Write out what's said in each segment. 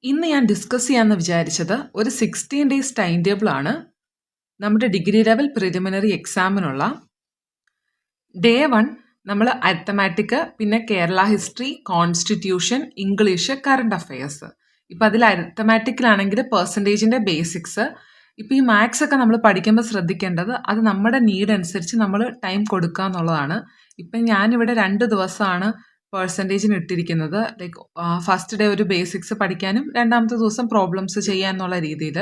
ഇന്ന് ഞാൻ ഡിസ്കസ് ചെയ്യാമെന്ന് വിചാരിച്ചത് ഒരു 16 ഡേയ്സ് ടൈം ടേബിൾ ആണ് നമ്മുടെ ഡിഗ്രി ലെവൽ പ്രിലിമിനറി എക്സാമിനുള്ള. ഡേ 1 നമ്മൾ അരിത്തമാറ്റിക്, പിന്നെ Kerala history, constitution, English, current affairs. ഇപ്പം അതിൽ അരിത്തമാറ്റിക്കിലാണെങ്കിൽ പെർസെൻറ്റേജിൻ്റെ ബേസിക്സ്. ഇപ്പം ഈ മാത്സ് ഒക്കെ നമ്മൾ പഠിക്കുമ്പോൾ ശ്രദ്ധിക്കേണ്ടത് അത് നമ്മുടെ നീഡ് അനുസരിച്ച് നമ്മൾ ടൈം കൊടുക്കുക എന്നുള്ളതാണ്. ഇപ്പം ഞാനിവിടെ 2 ദിവസമാണ് പെർസെൻറ്റേജിന് ഇട്ടിരിക്കുന്നത്. ലൈക്ക് ഫസ്റ്റ് ഡേ ഒരു ബേസിക്സ് പഠിക്കാനും രണ്ടാമത്തെ ദിവസം പ്രോബ്ലംസ് ചെയ്യാന്നുള്ള രീതിയിൽ.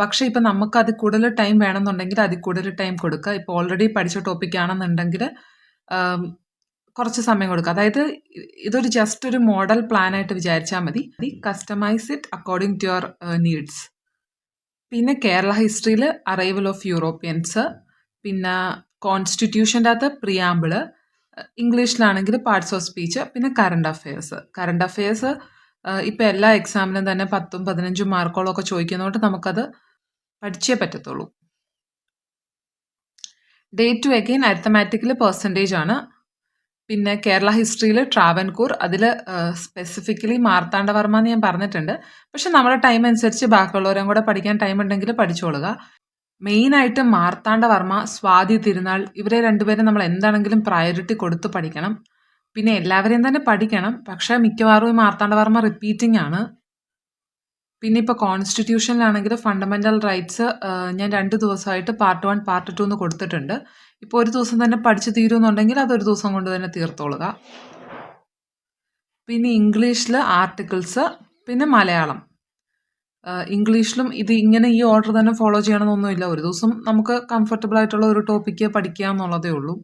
പക്ഷേ ഇപ്പം നമുക്ക് അതിൽ കൂടുതൽ ടൈം വേണമെന്നുണ്ടെങ്കിൽ അതിൽ കൂടുതൽ ടൈം കൊടുക്കുക. ഇപ്പോൾ ഓൾറെഡി പഠിച്ച ടോപ്പിക് ആണെന്നുണ്ടെങ്കിൽ കുറച്ച് സമയം കൊടുക്കുക. അതായത് ഇതൊരു ജസ്റ്റ് ഒരു മോഡൽ പ്ലാൻ ആയിട്ട് വിചാരിച്ചാൽ മതി. Customize it according to your needs. പിന്നെ കേരള ഹിസ്റ്ററിയിൽ അറൈവൽ ഓഫ് യൂറോപ്യൻസ്, പിന്നെ കോൺസ്റ്റിറ്റ്യൂഷൻ്റെ അകത്ത് പ്രിയാമ്പിള്, ഇംഗ്ലീഷിലാണെങ്കിൽ പാർട്സ് ഓഫ് സ്പീച്ച്, പിന്നെ കറണ്ട് അഫയേഴ്സ് ഇപ്പം എല്ലാ എക്സാമിനും തന്നെ 10ഉം 15ഉം മാർക്കോളം ഒക്കെ ചോദിക്കുന്നതുകൊണ്ട് നമുക്കത് പഠിച്ചേ പറ്റത്തുള്ളൂ. ഡേ 2 അഗെയിൻ അരിത്തമാറ്റിക്കിൽ പെർസെൻറ്റേജ് ആണ്. പിന്നെ കേരള ഹിസ്റ്ററിയിൽ ട്രാവൻകൂർ, അതിൽ സ്പെസിഫിക്കലി മാർത്താണ്ഡവർമ്മ എന്ന് ഞാൻ പറഞ്ഞിട്ടുണ്ട്. പക്ഷെ നമ്മുടെ ടൈം അനുസരിച്ച് ബാക്കിയുള്ളവരും കൂടെ പഠിക്കാൻ ടൈം ഉണ്ടെങ്കിൽ പഠിച്ചോളുക. മെയിനായിട്ട് മാർത്താണ്ഡവർമ്മ, സ്വാതി തിരുനാൾ, ഇവരെ രണ്ടുപേരും നമ്മൾ എന്താണെങ്കിലും പ്രയോറിറ്റി കൊടുത്ത് പഠിക്കണം. പിന്നെ എല്ലാവരെയും തന്നെ പഠിക്കണം, പക്ഷേ മിക്കവാറും ഈ മാർത്താണ്ഡവർമ്മ റിപ്പീറ്റിംഗ് ആണ്. പിന്നെ ഇപ്പോൾ കോൺസ്റ്റിറ്റ്യൂഷനിലാണെങ്കിൽ ഫണ്ടമെൻ്റൽ റൈറ്റ്സ് ഞാൻ 2 ദിവസമായിട്ട് പാർട്ട് 1 പാർട്ട് 2 എന്ന് കൊടുത്തിട്ടുണ്ട്. ഇപ്പോൾ ഒരു ദിവസം തന്നെ പഠിച്ച് തീരുമെന്നുണ്ടെങ്കിൽ അതൊരു ദിവസം കൊണ്ട് തന്നെ തീർത്തോളുക. പിന്നെ ഇംഗ്ലീഷിൽ ആർട്ടിക്കിൾസ്, പിന്നെ മലയാളം. ഇംഗ്ലീഷിലും ഇത് ഇങ്ങനെ ഈ ഓർഡർ തന്നെ ഫോളോ ചെയ്യണമെന്നൊന്നുമില്ല. ഒരു ദിവസം നമുക്ക് കംഫർട്ടബിൾ ആയിട്ടുള്ള ഒരു ടോപ്പിക്ക് പഠിക്കുക എന്നുള്ളതേ ഉള്ളൂ.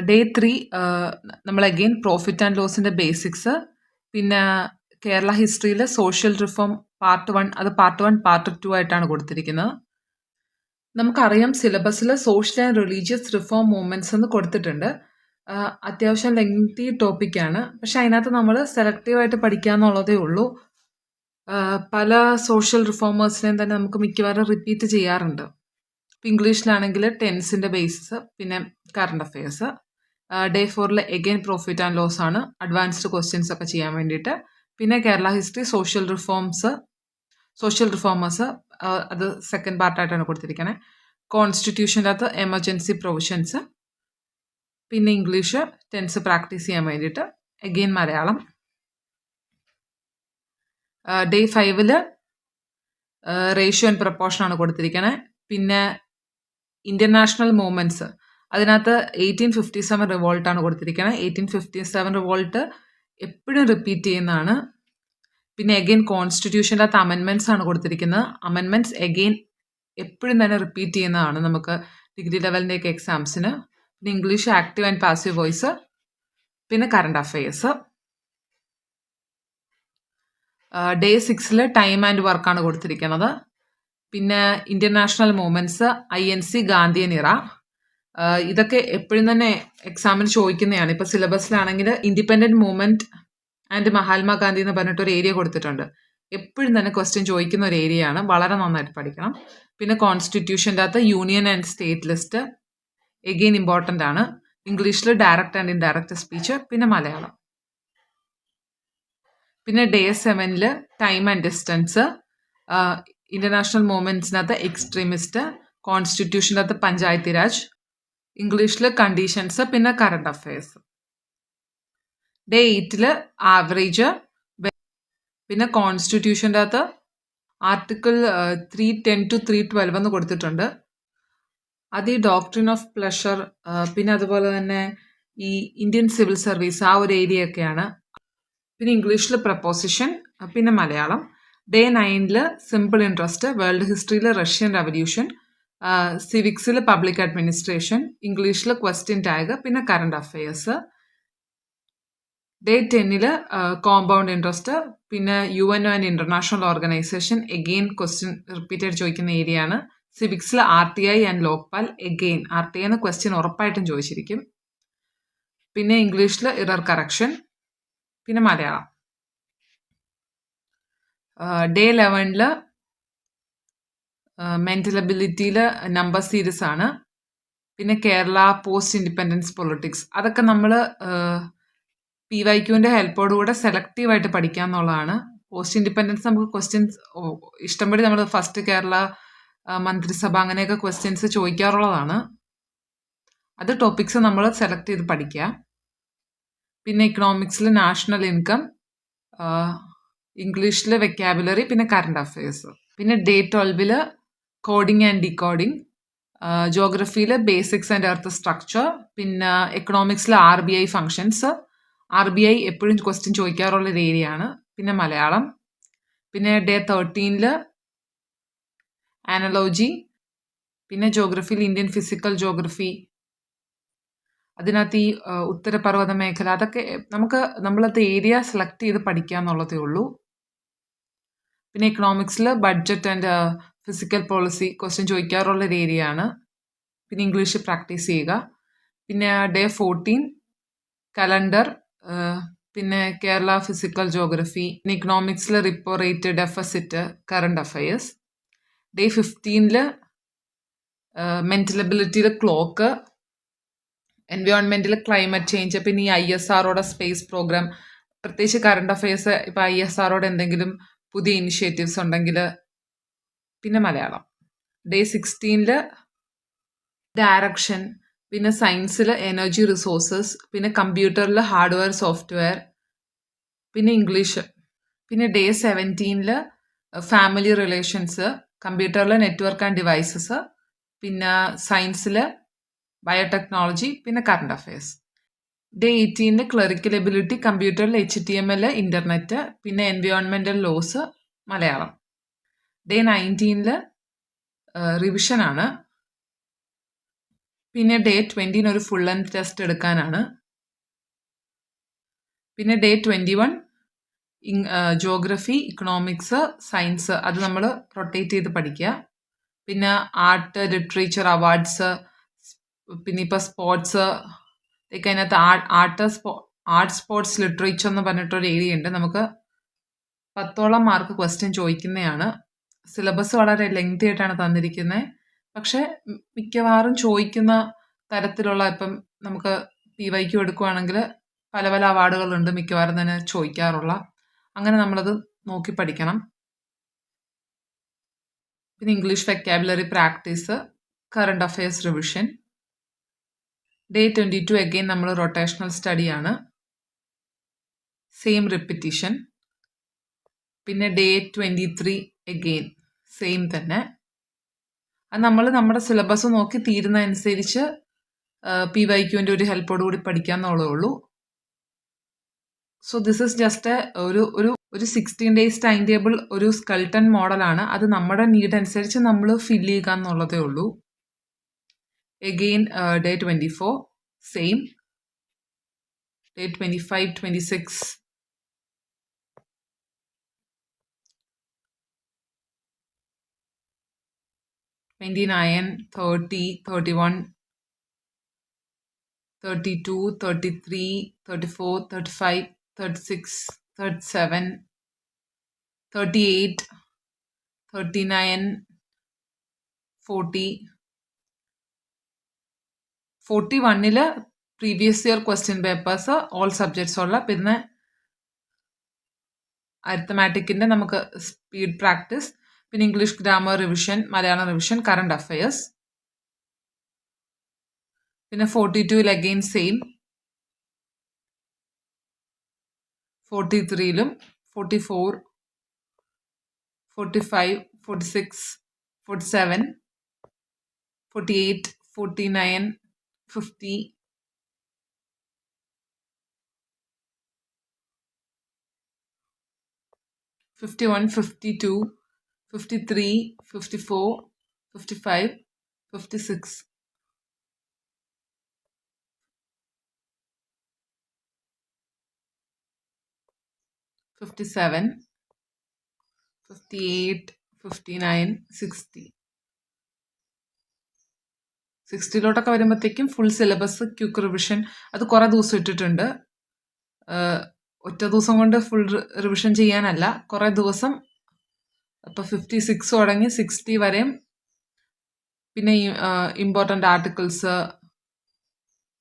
ഡേ 3 നമ്മൾ അഗെയിൻ പ്രോഫിറ്റ് ആൻഡ് ലോസിൻ്റെ ബേസിക്സ്, പിന്നെ കേരള ഹിസ്റ്ററിയിൽ സോഷ്യൽ റിഫോം പാർട്ട് 1, അത് പാർട്ട് 1 പാർട്ട് 2 ആയിട്ടാണ് കൊടുത്തിരിക്കുന്നത്. നമുക്കറിയാം സിലബസിൽ social and religious reform movements എന്ന് കൊടുത്തിട്ടുണ്ട്. അത്യാവശ്യം ലെങ്തി ടോപ്പിക്കാണ്, പക്ഷെ അതിനകത്ത് നമ്മൾ സെലക്റ്റീവായിട്ട് പഠിക്കുക എന്നുള്ളതേ ഉള്ളൂ. പല സോഷ്യൽ റിഫോമേഴ്സിനെയും തന്നെ നമുക്ക് മിക്കവാറും റിപ്പീറ്റ് ചെയ്യാറുണ്ട്. ഇപ്പം ഇംഗ്ലീഷിലാണെങ്കിൽ ടെൻസിൻ്റെ ബേസിസ്, പിന്നെ current affairs. Day 4 again profit and loss ആണ്, അഡ്വാൻസ്ഡ് ക്വസ്റ്റ്യൻസ് ഒക്കെ ചെയ്യാൻ വേണ്ടിയിട്ട്. പിന്നെ കേരള ഹിസ്റ്ററി സോഷ്യൽ റിഫോമേഴ്സ്, അത് സെക്കൻഡ് പാർട്ടായിട്ടാണ് കൊടുത്തിരിക്കുന്നത്. കോൺസ്റ്റിറ്റ്യൂഷൻ്റെ അകത്ത് എമർജൻസി പ്രൊവിഷൻസ്, പിന്നെ ഇംഗ്ലീഷ് ടെൻസ് പ്രാക്ടീസ് ചെയ്യാൻ വേണ്ടിയിട്ട്, again Malayalam. Day 5 ratio and proportion ആണ് കൊടുത്തിരിക്കുന്നത്. പിന്നെ ഇന്ത്യൻ നാഷണൽ മൂവ്മെൻറ്റ്സ്, അതിനകത്ത് 1857 റിവോൾട്ടാണ് കൊടുത്തിരിക്കുന്നത്. 1857 റിവോൾട്ട് എപ്പോഴും റിപ്പീറ്റ് ചെയ്യുന്നതാണ്. പിന്നെ എഗെയിൻ കോൺസ്റ്റിറ്റ്യൂഷൻ്റെ അകത്ത് അമെൻമെൻറ്റ്സ് ആണ് കൊടുത്തിരിക്കുന്നത്. അമെൻമെൻറ്റ്സ് എഗെയിൻ എപ്പോഴും തന്നെ റിപ്പീറ്റ് ചെയ്യുന്നതാണ് നമുക്ക് ഡിഗ്രി ലെവലിൻ്റെയൊക്കെ എക്സാംസിന്. പിന്നെ English active and passive voice, പിന്നെ current affairs. Day 6 time and വർക്കാണ് കൊടുത്തിരിക്കുന്നത്. പിന്നെ Indian national movements, INC, Gandhian era, ഇതൊക്കെ എപ്പോഴും തന്നെ എക്സാമിന് ചോദിക്കുന്നതാണ്. ഇപ്പോൾ സിലബസിലാണെങ്കിൽ ഇൻഡിപെൻഡൻറ്റ് മൂവ്മെൻറ്റ് ആൻഡ് മഹാത്മാഗാന്ധി എന്ന് പറഞ്ഞിട്ടൊരു ഏരിയ കൊടുത്തിട്ടുണ്ട്. എപ്പോഴും തന്നെ ക്വസ്റ്റ്യൻ ചോദിക്കുന്ന ഒരു ഏരിയയാണ്, വളരെ നന്നായിട്ട് പഠിക്കണം. പിന്നെ കോൺസ്റ്റിറ്റ്യൂഷൻ്റെ അകത്ത് union and state list again important ആണ്. ഇംഗ്ലീഷിൽ ഡയറക്റ്റ് ആൻഡ് ഇൻഡയറക്റ്റ് സ്പീച്ച്, പിന്നെ മലയാളം. പിന്നെ day 7 time and distance, international മൂവ്മെൻറ്റ്സിനകത്ത് എക്സ്ട്രീമിസ്റ്റ്, കോൺസ്റ്റിറ്റ്യൂഷൻ്റെ അകത്ത് പഞ്ചായത്തി രാജ്, ഇംഗ്ലീഷിൽ കണ്ടീഷൻസ്, പിന്നെ കറണ്ട് അഫയേഴ്സ്. ഡേ 8 ആവറേജ്, പിന്നെ കോൺസ്റ്റിറ്റ്യൂഷൻ്റെ അകത്ത് ആർട്ടിക്കിൾ 310 to 312 എന്ന് കൊടുത്തിട്ടുണ്ട്. അത് ഈ ഡോക്ട്രിൻ ഓഫ് പ്ലഷർ, പിന്നെ അതുപോലെ തന്നെ ഈ ഇന്ത്യൻ സിവിൽ സർവീസ്, ആ ഒരു ഏരിയ ഒക്കെയാണ്. പിന്നെ ഇംഗ്ലീഷിൽ പ്രപ്പോസിഷൻ, പിന്നെ Malayalam. Day 9 simple interest, world ഹിസ്റ്ററിയിൽ റഷ്യൻ റവല്യൂഷൻ, സിവിക്സിൽ പബ്ലിക് അഡ്മിനിസ്ട്രേഷൻ, ഇംഗ്ലീഷിൽ ക്വസ്റ്റ്യൻ ടാഗ്, പിന്നെ current affairs. Day 10 compound interest, പിന്നെ UNO and international organisation, again question repeated ചോദിക്കുന്ന ഏരിയ ആണ്. സിവിക്സിൽ RTI and Lokpal, again RTI എന്ന ക്വസ്റ്റ്യൻ ഉറപ്പായിട്ടും ചോദിച്ചിരിക്കും. പിന്നെ ഇംഗ്ലീഷിൽ ഇറർ കറക്ഷൻ, പിന്നെ മലയാളം. ഡേ 11 മെൻ്റൽ എബിലിറ്റിയിൽ നമ്പർ സീരീസ് ആണ്. പിന്നെ കേരള പോസ്റ്റ് ഇൻഡിപെൻഡൻസ് പൊളിറ്റിക്സ്, അതൊക്കെ നമ്മൾ PYQന്റെ ഹെൽപ്പോടുകൂടെ സെലക്റ്റീവായിട്ട് പഠിക്കുക എന്നുള്ളതാണ്. പോസ്റ്റ് ഇൻഡിപെൻഡൻസ് നമുക്ക് ക്വസ്റ്റ്യൻസ് ഇഷ്ടംപടി നമ്മൾ ഫസ്റ്റ് കേരള മന്ത്രിസഭ അങ്ങനെയൊക്കെ ക്വസ്റ്റ്യൻസ് ചോദിക്കാറുള്ളതാണ്. അത് ടോപ്പിക്സ് നമ്മൾ സെലക്ട് ചെയ്ത് പഠിക്കുക. പിന്നെ ഇക്കണോമിക്സിൽ നാഷണൽ ഇൻകം, ഇംഗ്ലീഷിൽ വെക്കാബുലറി, പിന്നെ കറണ്ട് അഫയേഴ്സ്. പിന്നെ ഡേ 12 കോഡിംഗ് ആൻഡ് ഡീകോഡിംഗ്, ജോഗ്രഫിയിൽ ബേസിക്സ് ആൻഡ് എർത്ത് സ്ട്രക്ചർ, പിന്നെ എക്കണോമിക്സിൽ RBI ഫങ്ഷൻസ്. RBI എപ്പോഴും ക്വസ്റ്റ്യൻ ചോദിക്കാറുള്ളൊരു ഏരിയ ആണ്. പിന്നെ മലയാളം. പിന്നെ ഡേ 13 ആനലോജി. പിന്നെ ജോഗ്രഫിയിൽ ഇന്ത്യൻ ഫിസിക്കൽ ജോഗ്രഫി, അതിനകത്ത് ഈ ഉത്തരപർവ്വത മേഖല, അതൊക്കെ നമ്മളത് ഏരിയ സെലക്ട് ചെയ്ത് പഠിക്കുക എന്നുള്ളതേ ഉള്ളൂ. പിന്നെ എക്കണോമിക്സിൽ budget and physical policy question ചോദിക്കാറുള്ളൊരു ഏരിയ ആണ്. പിന്നെ ഇംഗ്ലീഷ് പ്രാക്ടീസ് ചെയ്യുക. പിന്നെ ഡേ 14 കലണ്ടർ, പിന്നെ കേരള ഫിസിക്കൽ ജോഗ്രഫി, പിന്നെ ഇക്കണോമിക്സിൽ repo rate, deficit, current affairs. Day 15 mental എബിലിറ്റിയിൽ ക്ലോക്ക്, എൻവയോൺമെന്റിൽ ക്ലൈമറ്റ് ചേഞ്ച്, പിന്നെ ഈ ISROയുടെ സ്പേസ് പ്രോഗ്രാം, പ്രത്യേകിച്ച് കറണ്ട് അഫയേഴ്സ്. ഇപ്പം ISROയുടെ എന്തെങ്കിലും പുതിയ ഇനിഷ്യേറ്റീവ്സ് ഉണ്ടെങ്കിൽ. പിന്നെ മലയാളം. ഡേ 16 ഡയറക്ഷൻ, പിന്നെ സയൻസിൽ എനർജി റിസോഴ്സസ്, പിന്നെ കമ്പ്യൂട്ടറിൽ ഹാർഡ്വെയർ സോഫ്റ്റ്വെയർ, പിന്നെ ഇംഗ്ലീഷ്. പിന്നെ ഡേ 17 ഫാമിലി റിലേഷൻസ്, കമ്പ്യൂട്ടറിൽ നെറ്റ്വർക്ക് ആൻഡ് ഡിവൈസസ്, പിന്നെ സയൻസിൽ ബയോടെക്നോളജി, പിന്നെ current affairs. Day 18 clerical ability, കമ്പ്യൂട്ടറിൽ HTML, ഇന്റർനെറ്റ്, പിന്നെ എൻവയോൺമെന്റൽ ലോസ്, മലയാളം. ഡേ 19 റിവിഷൻ ആണ്. പിന്നെ ഡേ 20 ഒരു ഫുൾ ലെങ്ത് ടെസ്റ്റ് എടുക്കാനാണ്. പിന്നെ ഡേ 21 ജോഗ്രഫി, ഇക്കണോമിക്സ്, സയൻസ്, അത് നമ്മൾ റൊട്ടേറ്റ് ചെയ്ത് പഠിക്കുക. പിന്നെ ആർട്ട്, ലിറ്ററേച്ചർ, അവാർഡ്സ്, പിന്നെ ഇപ്പോൾ സ്പോർട്സ് ഒക്കെ. അതിനകത്ത് ആർട്ട്, സ്പോർട്സ്, ലിറ്ററേച്ചർ എന്ന് പറഞ്ഞിട്ടൊരു ഏരിയ ഉണ്ട്. നമുക്ക് 10ഓളം മാർക്ക് ക്വസ്റ്റ്യൻ ചോദിക്കുന്നതാണ്. സിലബസ് വളരെ ലെങ്തി ആയിട്ടാണ് തന്നിരിക്കുന്നത്. പക്ഷെ മിക്കവാറും ചോദിക്കുന്ന തരത്തിലുള്ള, ഇപ്പം നമുക്ക് PYQ എടുക്കുവാണെങ്കിൽ പല പല അവാർഡുകളുണ്ട് മിക്കവാറും തന്നെ ചോദിക്കാറുള്ള. അങ്ങനെ നമ്മളത് നോക്കി പഠിക്കണം. പിന്നെ English vocabulary practice, current affairs revision. Day 22 again നമ്മൾ റൊട്ടേഷണൽ സ്റ്റഡിയാണ്, സെയിം റിപ്പിറ്റീഷൻ. പിന്നെ ഡേ 23 അഗെയിൻ സെയിം തന്നെ. അത് നമ്മൾ നമ്മുടെ സിലബസ് നോക്കി തീരുന്നതനുസരിച്ച് PYQന്റെ ഒരു ഹെൽപ്പോടുകൂടി പഠിക്കാന്നുള്ളതേ ഉള്ളൂ. സോ ദിസ് ഇസ് ജസ്റ്റ് ഒരു 16 days ടൈം ടേബിൾ, ഒരു സ്കൾട്ടൺ മോഡലാണ്. അത് നമ്മുടെ നീഡ് അനുസരിച്ച് നമ്മൾ ഫില്ല് ചെയ്യുക എന്നുള്ളതേ ഉള്ളൂ. Again day 24 same. Day 25, 26, 29, 30, 31, 32, 33, 34, 35, 36, 37, 38, 39, 40. 41 previous year question papers all subjects ഉള്ള. പിന്നെ അരിത്തമാറ്റിക്കിൻ്റെ നമുക്ക് സ്പീഡ് പ്രാക്ടീസ്, പിന്നെ English grammar revision, Malayalam revision, current affairs. പിന്നെ 42 അഗെയിൻ സെയിം. 43 44, 45, 46, 47, 48, 49, 50, 51, 52, 53, 54, 55, 56, 57, 58, 59, 60. 60 വരുമ്പോഴത്തേക്കും ഫുൾ സിലബസ് ക്വിക്ക് റിവിഷൻ. അത് കുറേ ദിവസം ഇട്ടിട്ടുണ്ട്. ഒറ്റ ദിവസം കൊണ്ട് ഫുൾ റിവിഷൻ ചെയ്യാനല്ല, കുറേ ദിവസം. അപ്പോൾ 56 തുടങ്ങി 60 വരെയും. പിന്നെ ഇമ്പോർട്ടൻ്റ് ആർട്ടിക്കിൾസ്,